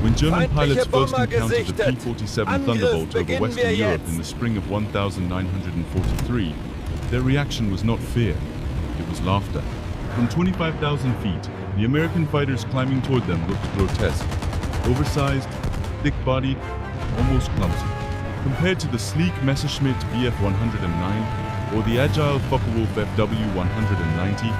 When German pilots Feindliche first Bomber encountered the gesichtet. P-47 Angriff Thunderbolt over beginnen Western wir Europe jetzt. in the spring of 1943, their reaction was not fear, it was laughter. From 25,000 feet, the American fighters climbing toward them looked grotesque, oversized, thick-bodied, almost clumsy. Compared to the sleek Messerschmitt Bf-109 or the agile Focke-Wulf FW-190,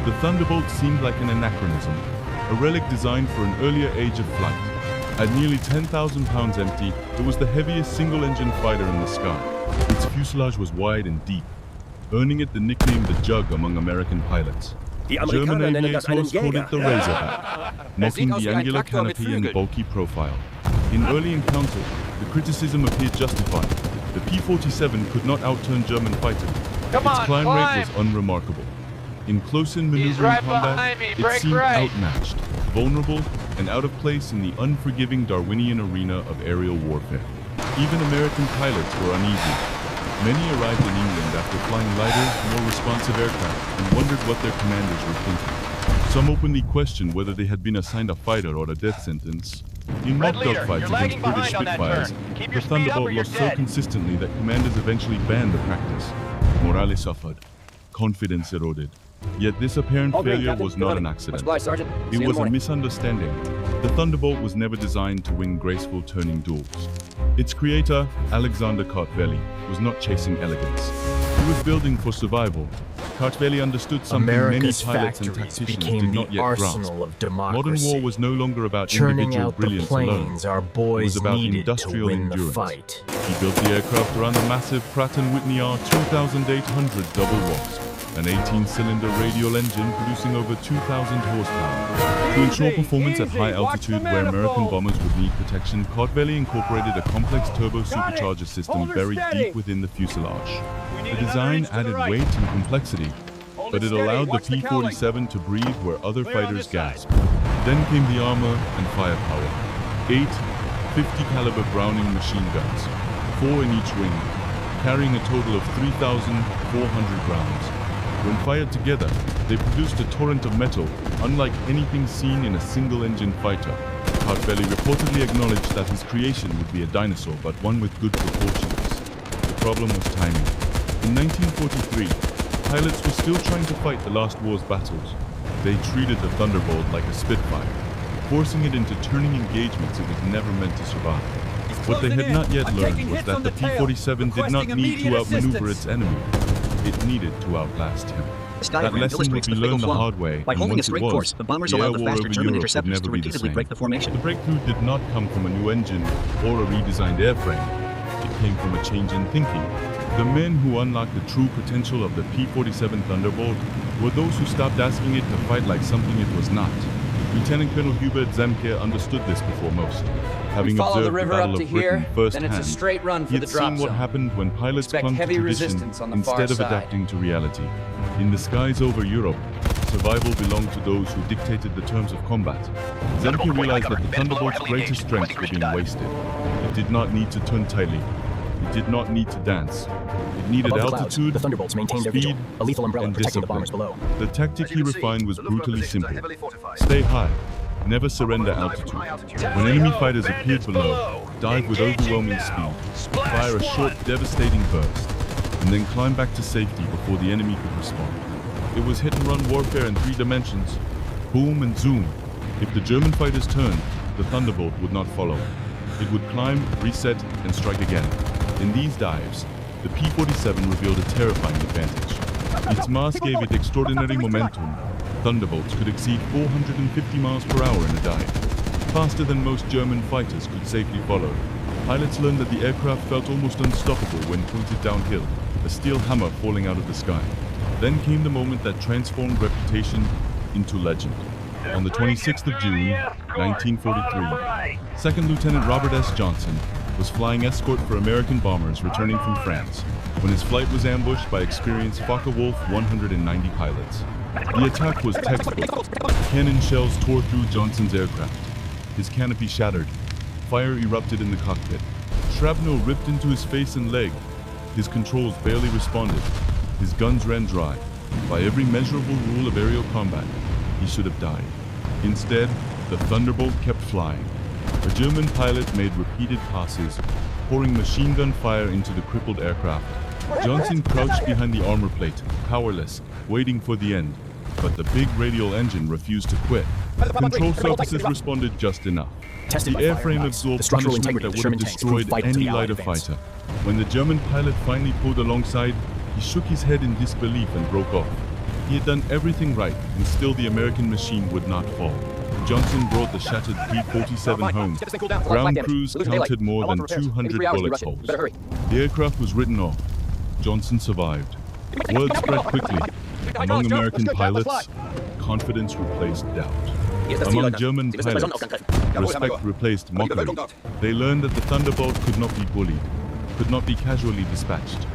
the Thunderbolt seemed like an anachronism, a relic designed for an earlier age of flight. At nearly 10,000 pounds empty, it was the heaviest single-engine fighter in the sky. Its fuselage was wide and deep, earning it the nickname the Jug among American pilots. German aviators called it the Razorback, mocking the angular canopy and bulky profile. In early encounters, the criticism appeared justified. The P-47 could not outturn German fighters. Its climb rate was unremarkable. In close-in maneuvering combat, it seemed outmatched, vulnerable, and out of place in the unforgiving Darwinian arena of aerial warfare. Even American pilots were uneasy. Many arrived in England after flying lighter, more responsive aircraft and wondered what their commanders were thinking. Some openly questioned whether they had been assigned a fighter or a death sentence. In mock dogfights against British Spitfires, the Thunderbolt lost so consistently that commanders eventually banned the practice. Morale suffered. Confidence eroded. Yet this apparent failure was not an accident. It was a misunderstanding. The Thunderbolt was never designed to win graceful turning duels. Its creator, Alexander Kartveli, was not chasing elegance. He was building for survival. Kartveli understood something America's many pilots and factories tacticians became did not the yet arsenal grasp. of democracy. Modern war was no longer about Churning individual out the brilliance planes alone. our It boys was about needed to industrial win the endurance. fight. He built the aircraft around the massive Pratt Whitney R-2800 double wasp, an 18-cylinder radial engine producing over 2,000 horsepower. To ensure performance at high altitude where American bombers would need protection, Kartveli incorporated a complex turbo supercharger system buried deep within the fuselage. The design added weight and complexity, but it allowed the P-47 to breathe where other fighters gasped. Then came the armor and firepower. 8 50-caliber Browning machine guns, 4 in each wing, carrying a total of 3,400 rounds. When fired together, they produced a torrent of metal, unlike anything seen in a single-engine fighter. Kartveli reportedly acknowledged that his creation would be a dinosaur, but one with good proportions. The problem was timing. In 1943, pilots were still trying to fight the last war's battles. They treated the Thunderbolt like a Spitfire, forcing it into turning engagements it was never meant to survive. What they had not yet learned was that the P-47 did not need to outmaneuver its enemy. It needed to outlast him. That lesson would be learned the hard way, By and holding a once it straight was, course, the bombers the air allowed the war faster over German Europe would interceptors never to be the repeatedly same. break the formation. The breakthrough did not come from a new engine or a redesigned airframe. It came from a change in thinking. The men who unlocked the true potential of the P-47 Thunderbolt were those who stopped asking it to fight like something it was not. Lieutenant Colonel Hubert Zemke understood this before most. Having Follow observed the river Battle up to of Britain here, firsthand, then it's a straight run for he the had drop seen what zone. happened when pilots Expect clung to heavy tradition resistance on the far instead of side. adapting to reality. In the skies over Europe, survival belonged to those who dictated the terms of combat. Zemke realized that the Thunderbolt's greatest strengths were being wasted. It did not need to turn tightly. It did not need to dance. It needed Above the clouds, altitude, the Thunderbolts maintained their speed, vigil, a lethal umbrella and protecting the discipline. bombers below. The tactic he refined was brutally simple. Stay high. Never surrender altitude. When enemy fighters appeared below, dive with overwhelming speed, fire a short, devastating burst, and then climb back to safety before the enemy could respond. It was hit-and-run warfare in 3 dimensions. Boom and zoom. If the German fighters turned, the Thunderbolt would not follow. It would climb, reset, and strike again. In these dives, the P-47 revealed a terrifying advantage. Its mass gave it extraordinary momentum. Thunderbolts could exceed 450 miles per hour in a dive, faster than most German fighters could safely follow. Pilots learned that the aircraft felt almost unstoppable when pointed downhill, a steel hammer falling out of the sky. Then came the moment that transformed reputation into legend. On the 26th of June, 1943, Second Lieutenant Robert S. Johnson was flying escort for American bombers returning from France when his flight was ambushed by experienced Focke-Wulf 190 pilots. The attack was textbook. Cannon shells tore through Johnson's aircraft. His canopy shattered. Fire erupted in the cockpit. Shrapnel ripped into his face and leg. His controls barely responded. His guns ran dry. By every measurable rule of aerial combat, he should have died. Instead, the Thunderbolt kept flying. A German pilot made repeated passes, pouring machine gun fire into the crippled aircraft. Johnson crouched behind the armor plate, powerless, waiting for the end. But the big radial engine refused to quit. Control surfaces responded just enough. The airframe absorbed punishment that would have destroyed any lighter fighter. When the German pilot finally pulled alongside, he shook his head in disbelief and broke off. He had done everything right, and still the American machine would not fall. Johnson brought the shattered P-47 home. Ground crews counted more than 200 bullet holes. The aircraft was written off. Johnson survived. Word spread quickly. Among American pilots, confidence replaced doubt. Among German pilots, respect replaced mockery. They learned that the Thunderbolt could not be bullied, could not be casually dispatched.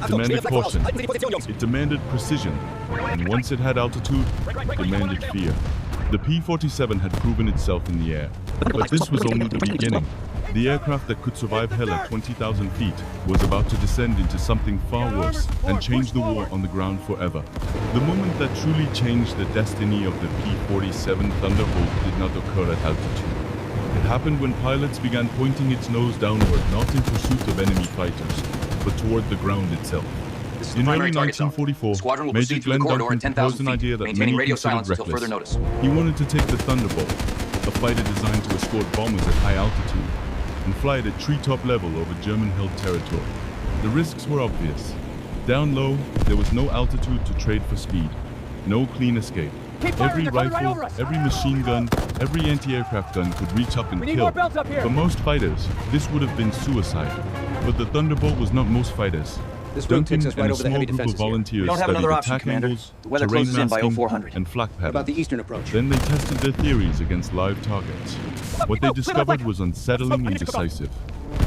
It demanded caution, it demanded precision, and once it had altitude, it demanded fear. The P-47 had proven itself in the air, but this was only the beginning. The aircraft that could survive hell at 20,000 feet was about to descend into something far worse and change the war on the ground forever. The moment that truly changed the destiny of the P-47 Thunderbolt did not occur at altitude. It happened when pilots began pointing its nose downward, not in pursuit of enemy fighters, but toward the ground itself. In early 1944, Major Glenn Duncan proposed an idea that many considered reckless. He wanted to take the Thunderbolt, a fighter designed to escort bombers at high altitude, and fly it at treetop level over German-held territory. The risks were obvious. Down low, there was no altitude to trade for speed, no clean escape. Every rifle, every machine gun, every anti-aircraft gun could reach up and kill. For most fighters, this would have been suicide. But the Thunderbolt was not most fighters. This route takes us right over the heavy defenses here. We don't have another option, Commander. The weather closes in by 0400. And flak patterns. About the eastern approach. Then they tested their theories against live targets. What they discovered was unsettling and decisive.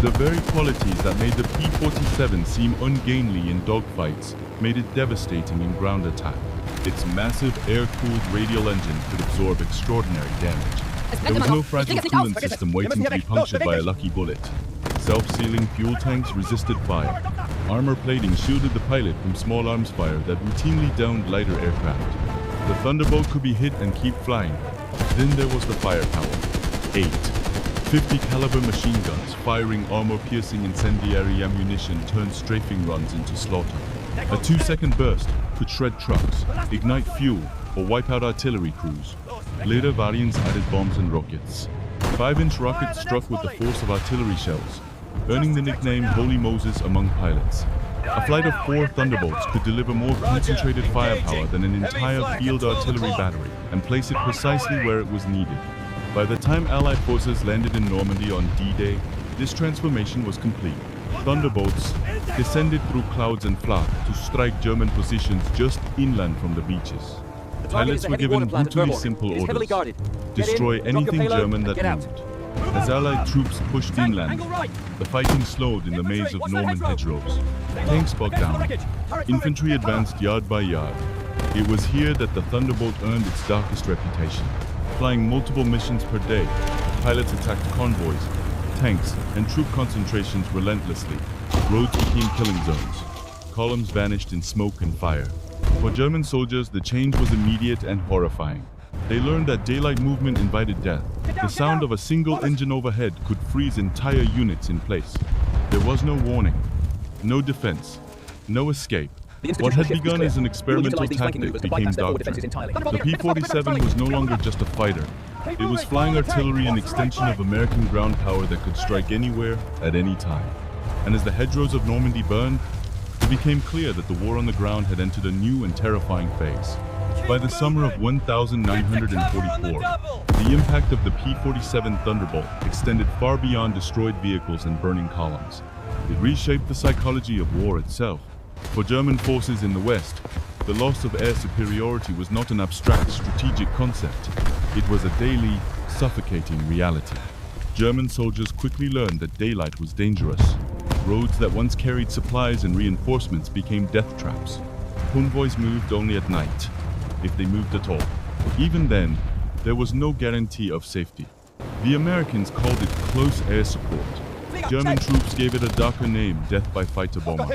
The very qualities that made the P-47 seem ungainly in dogfights made it devastating in ground attack. Its massive air-cooled radial engine could absorb extraordinary damage. There was no fragile coolant system waiting to be punctured by a lucky bullet. Self-sealing fuel tanks resisted fire. Armor plating shielded the pilot from small arms fire that routinely downed lighter aircraft. The Thunderbolt could be hit and keep flying. Then there was the firepower. 50 caliber machine guns firing armor-piercing incendiary ammunition turned strafing runs into slaughter. A 2-second burst could shred trucks, ignite fuel, or wipe out artillery crews. Later variants added bombs and rockets. 5-inch rockets struck with the force of artillery shells, earning the nickname Holy Moses among pilots. A flight of 4 Thunderbolts could deliver more concentrated firepower than an entire field artillery battery and place it precisely where it was needed. By the time Allied forces landed in Normandy on D-Day, this transformation was complete. Thunderbolts descended through clouds and flak to strike German positions just inland from the beaches. Pilots were given brutally simple orders: destroy anything German that moved. As Allied troops pushed inland, the fighting slowed in the maze of Norman hedgerows. Tanks bogged down. Infantry advanced yard by yard. It was here that the Thunderbolt earned its darkest reputation. Flying multiple missions per day, pilots attacked convoys, tanks, and troop concentrations relentlessly. Roads became killing zones. Columns vanished in smoke and fire. For German soldiers, the change was immediate and horrifying. They learned that daylight movement invited death. The sound of a single engine overhead could freeze entire units in place. There was no warning, no defense, no escape. What had begun as an experimental tactic became doctrine. The P-47 was no longer just a fighter. It was flying artillery, an extension of American ground power that could strike anywhere, at any time. And as the hedgerows of Normandy burned, it became clear that the war on the ground had entered a new and terrifying phase. By the summer of 1944, the impact of the P-47 Thunderbolt extended far beyond destroyed vehicles and burning columns. It reshaped the psychology of war itself. For German forces in the West, the loss of air superiority was not an abstract strategic concept. It was a daily, suffocating reality. German soldiers quickly learned that daylight was dangerous. Roads that once carried supplies and reinforcements became death traps. Convoys moved only at night, if they moved at all. Even then, there was no guarantee of safety. The Americans called it close air support. German troops gave it a darker name, death by fighter bomber.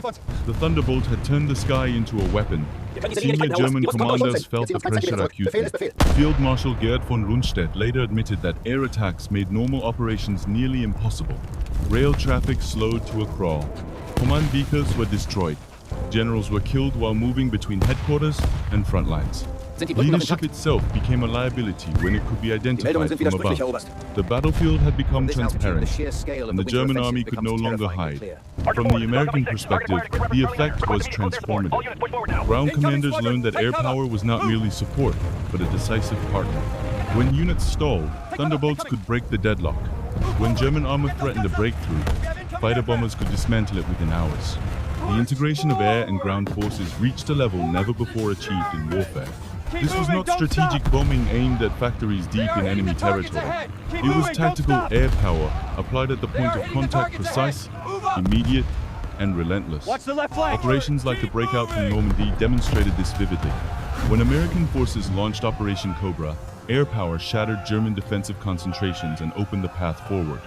The Thunderbolt had turned the sky into a weapon, Senior German commanders felt the pressure acutely. Field Marshal Gerd von Rundstedt later admitted that air attacks made normal operations nearly impossible. Rail traffic slowed to a crawl. Command vehicles were destroyed. Generals were killed while moving between headquarters and front lines. Leadership itself became a liability when it could be identified from above. The battlefield had become transparent, and the German army could no longer hide. From the American perspective, the effect was transformative. Ground commanders learned that air power was not merely support, but a decisive partner. When units stalled, Thunderbolts could break the deadlock. When German armor threatened a breakthrough, fighter bombers could dismantle it within hours. The integration of air and ground forces reached a level never before achieved in warfare. This was not strategic bombing aimed at factories deep in enemy territory. It was tactical air power applied at the point of contact, precise, immediate, and relentless. Operations like the breakout from Normandy demonstrated this vividly. When American forces launched Operation Cobra, air power shattered German defensive concentrations and opened the path forward.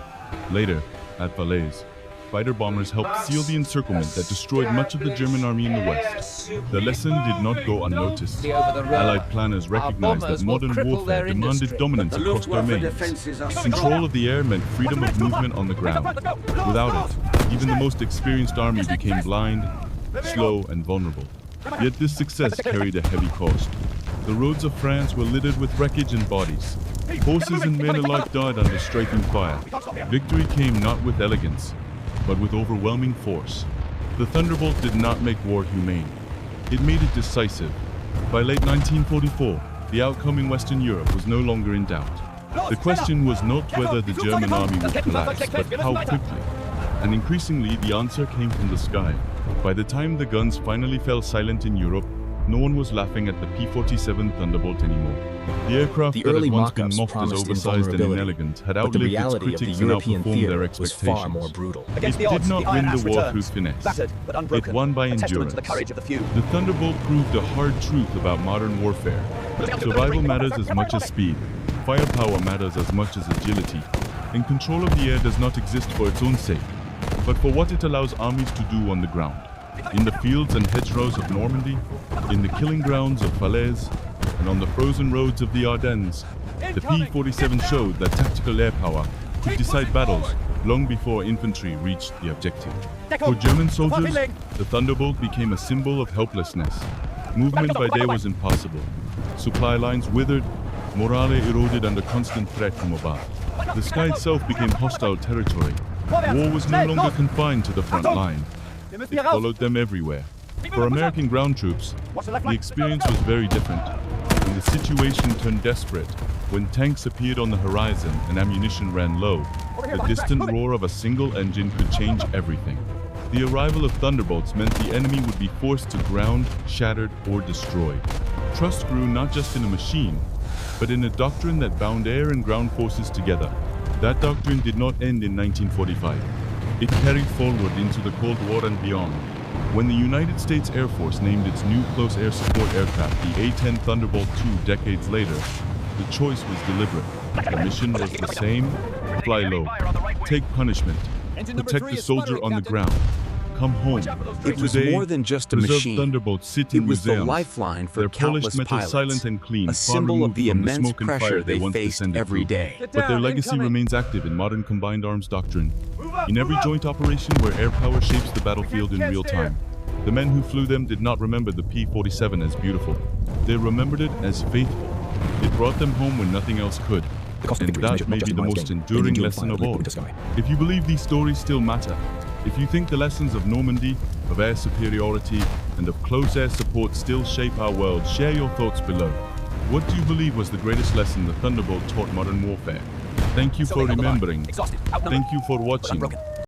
Later, at Falaise, fighter bombers helped seal the encirclement that destroyed much of the German army in the west. The lesson did not go unnoticed. Allied planners recognized that modern warfare demanded dominance across domains. Control of the air meant freedom of movement on the ground. Without it, even the most experienced army became blind, slow, and vulnerable. Yet this success carried a heavy cost. The roads of France were littered with wreckage and bodies. Horses and men alike died under striking fire. Victory came not with elegance, but with overwhelming force. The Thunderbolt did not make war humane. It made it decisive. By late 1944, the outcome in Western Europe was no longer in doubt. The question was not whether the German army would collapse, but how quickly. And increasingly, the answer came from the sky. By the time the guns finally fell silent in Europe, no one was laughing at the P-47 Thunderbolt anymore. The aircraft that had once been mocked as oversized and inelegant had outlived its critics and outperformed their expectations. It did not win the war through finesse. It won by endurance. The Thunderbolt proved a hard truth about modern warfare. Survival matters as much as speed. Firepower matters as much as agility. And control of the air does not exist for its own sake, but for what it allows armies to do on the ground. In the fields and hedgerows of Normandy, in the killing grounds of Falaise, and on the frozen roads of the Ardennes, the P-47 showed that tactical air power could decide battles long before infantry reached the objective. For German soldiers, the Thunderbolt became a symbol of helplessness. Movement by day was impossible. Supply lines withered, morale eroded under constant threat from above. The sky itself became hostile territory. War was no longer confined to the front line. It followed them everywhere. For American ground troops, the experience was very different, and the situation turned desperate when tanks appeared on the horizon and ammunition ran low. The distant roar of a single engine could change everything. The arrival of Thunderbolts meant the enemy would be forced to ground, shattered, or destroyed. Trust grew not just in a machine, but in a doctrine that bound air and ground forces together. That doctrine did not end in 1945. It carried forward into the Cold War and beyond. When the United States Air Force named its new close air support aircraft the A-10 Thunderbolt II decades later, the choice was deliberate. The mission was the same: fly low, take punishment, protect the soldier on the ground, come home. It was more than just a machine. Thunderbolts sit in It was the museums. lifeline for Their countless polished metal pilots, silent and clean, a far symbol of removed the from immense smoke and pressure fire they once faced descended every through. day. But their legacy remains active in modern combined arms doctrine. In every joint operation where air power shapes the battlefield in real time, the men who flew them did not remember the P-47 as beautiful. They remembered it as faithful. It brought them home when nothing else could. And that may be the most enduring lesson of all. If you believe these stories still matter, if you think the lessons of Normandy, of air superiority, and of close air support still shape our world, share your thoughts below. What do you believe was the greatest lesson the Thunderbolt taught modern warfare? Thank you for remembering. Thank you for watching.